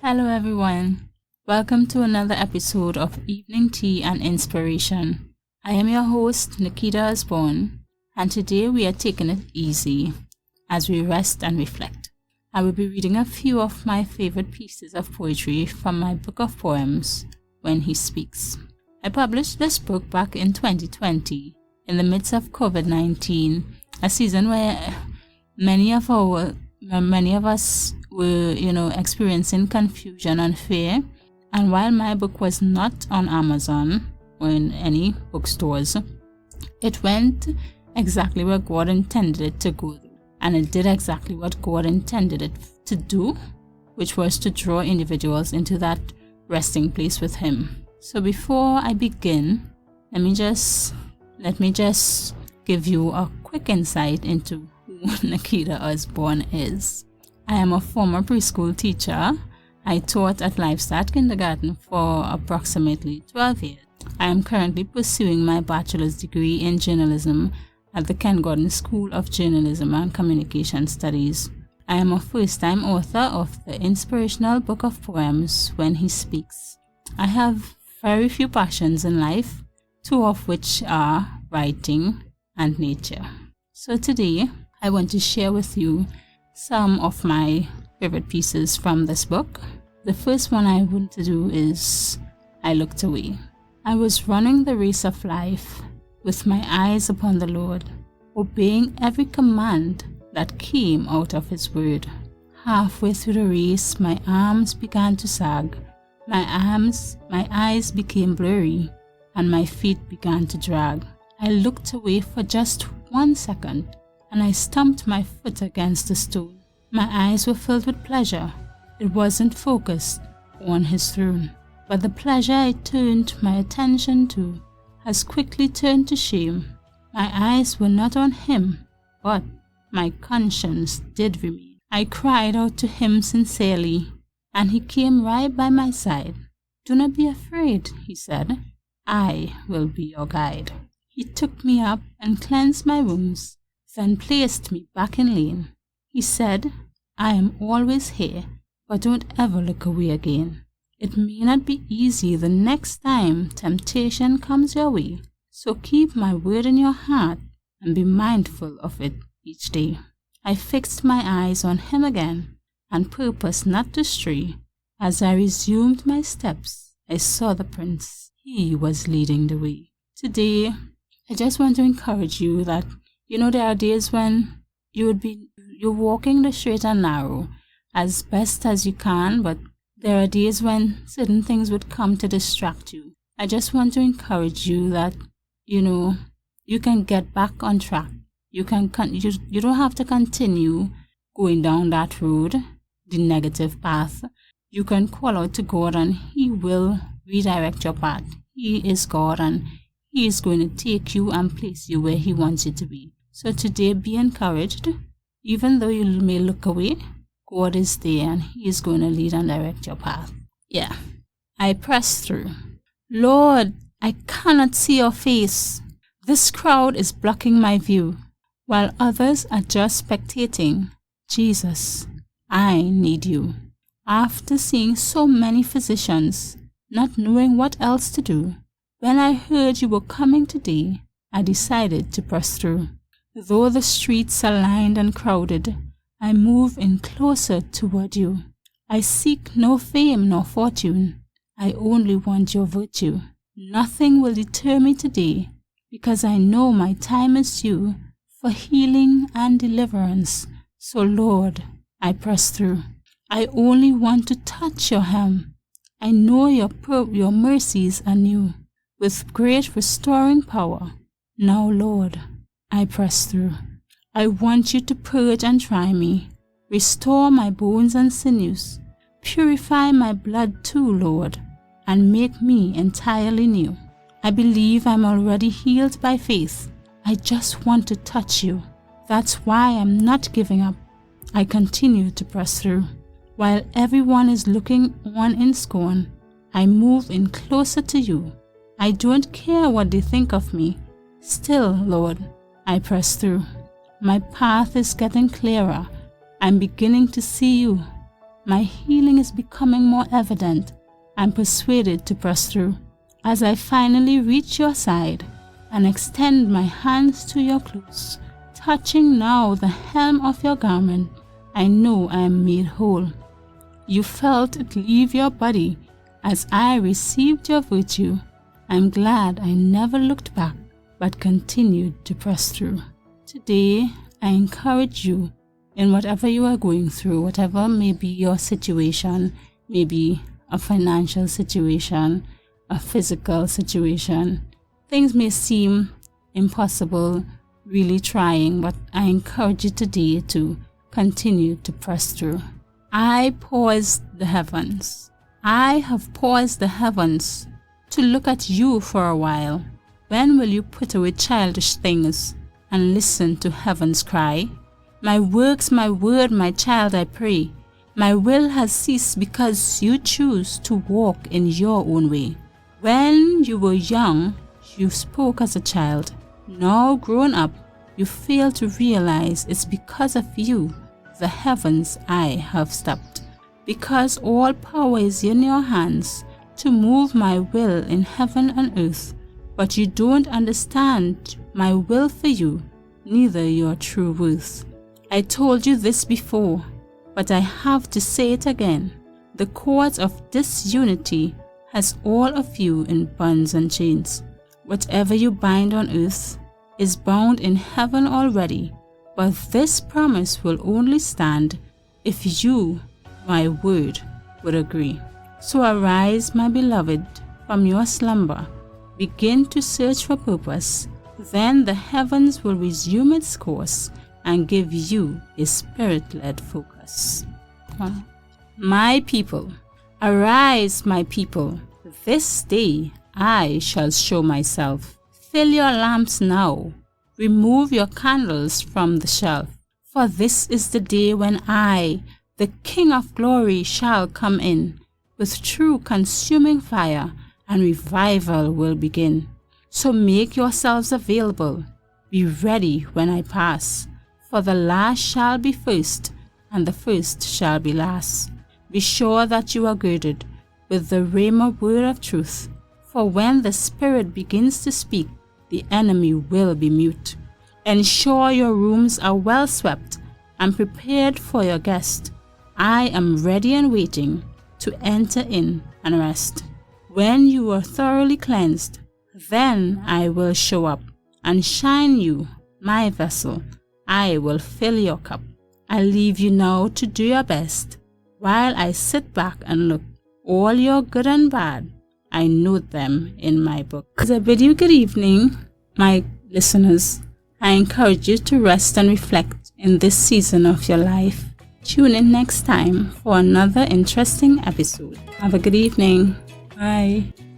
Hello everyone. Welcome to another episode of Evening Tea and Inspiration. I am your host, Nikita Osborne, and today we are taking it easy as we rest and reflect. I will be reading a few of my favorite pieces of poetry from my book of poems, When He Speaks. I published this book back in 2020 in the midst of COVID-19, a season where many of us were, experiencing confusion and fear. And while my book was not on Amazon or in any bookstores, it went exactly where God intended it to go. And it did exactly what God intended it to do, which was to draw individuals into that resting place with Him. So before I begin, let me just give you a quick insight into who Nikita Osborne is. I am a former preschool teacher. I taught at Lifestart Kindergarten for approximately 12 years. I am currently pursuing my bachelor's degree in journalism at the Ken Gordon School of Journalism and Communication Studies. I am a first-time author of the inspirational book of poems, When He Speaks. I have very few passions in life, two of which are writing and nature. So today, I want to share with you some of my favorite pieces from this book. The first one I want to do is I Looked Away. I was running the race of life with my eyes upon the Lord, obeying every command that came out of His word. Halfway through the race, my arms began to sag. My eyes became blurry, and my feet began to drag. I looked away for just 1 second, and I stumped my foot against a stone. My eyes were filled with pleasure. It wasn't focused on His throne, but the pleasure I turned my attention to has quickly turned to shame. My eyes were not on Him, but my conscience did remain. I cried out to Him sincerely, and He came right by my side. "Do not be afraid," He said. "I will be your guide." He took me up and cleansed my wounds, then placed me back in lane. He said, "I am always here, but don't ever look away again. It may not be easy the next time temptation comes your way, so keep my word in your heart and be mindful of it each day." I fixed my eyes on Him again and purposed not to stray. As I resumed my steps, I saw the Prince. He was leading the way. Today, I just want to encourage you that, there are days when you're walking the straight and narrow as best as you can, but there are days when certain things would come to distract you. I just want to encourage you that, you can get back on track. You don't have to continue going down that road, the negative path. You can call out to God and He will redirect your path. He is God and He is going to take you and place you where He wants you to be. So today, be encouraged. Even though you may look away, God is there and He is going to lead and direct your path. Yeah. I press through. "Lord, I cannot see your face. This crowd is blocking my view, while others are just spectating. Jesus, I need you." After seeing so many physicians, not knowing what else to do, when I heard you were coming today, I decided to press through. Though the streets are lined and crowded, I move in closer toward you. I seek no fame nor fortune. I only want your virtue. Nothing will deter me today, because I know my time is due for healing and deliverance. So Lord, I press through. I only want to touch your hem. I know your mercies are new, with great restoring power. Now, Lord, I press through. I want you to purge and try me, restore my bones and sinews, purify my blood too, Lord, and make me entirely new. I believe I'm already healed by faith. I just want to touch you. That's why I'm not giving up. I continue to press through. While everyone is looking on in scorn, I move in closer to you. I don't care what they think of me. Still, Lord, I press through. My path is getting clearer. I'm beginning to see you. My healing is becoming more evident. I'm persuaded to press through. As I finally reach your side and extend my hands to your clothes, touching now the hem of your garment, I know I am made whole. You felt it leave your body as I received your virtue. I'm glad I never looked back, but continued to press through. Today, I encourage you in whatever you are going through, whatever may be your situation, maybe a financial situation, a physical situation. Things may seem impossible, really trying, but I encourage you today to continue to press through. I paused the heavens. I have paused the heavens to look at you for a while. When will you put away childish things and listen to heaven's cry? My works, my word, my child, I pray. My will has ceased because you choose to walk in your own way. When you were young, you spoke as a child. Now grown up, you fail to realize it's because of you the heavens I have stopped. Because all power is in your hands to move my will in heaven and earth. But you don't understand my will for you, neither your true worth. I told you this before, but I have to say it again. The cords of disunity has all of you in bonds and chains. Whatever you bind on earth is bound in heaven already, but this promise will only stand if you, my word, would agree. So arise, my beloved, from your slumber. Begin to search for purpose. Then the heavens will resume its course and give you a spirit-led focus. My people, arise, my people. This day I shall show myself. Fill your lamps now. Remove your candles from the shelf. For this is the day when I, the King of glory, shall come in. With true consuming fire, and revival will begin. So make yourselves available. Be ready when I pass. For the last shall be first, and the first shall be last. Be sure that you are girded with the rhema word of truth. For when the Spirit begins to speak, the enemy will be mute. Ensure your rooms are well swept and prepared for your guest. I am ready and waiting to enter in and rest. When you are thoroughly cleansed, then I will show up and shine you, my vessel. I will fill your cup. I leave you now to do your best, while I sit back and look. All your good and bad, I note them in my book. As I bid you good evening, my listeners, I encourage you to rest and reflect in this season of your life. Tune in next time for another interesting episode. Have a good evening. Bye.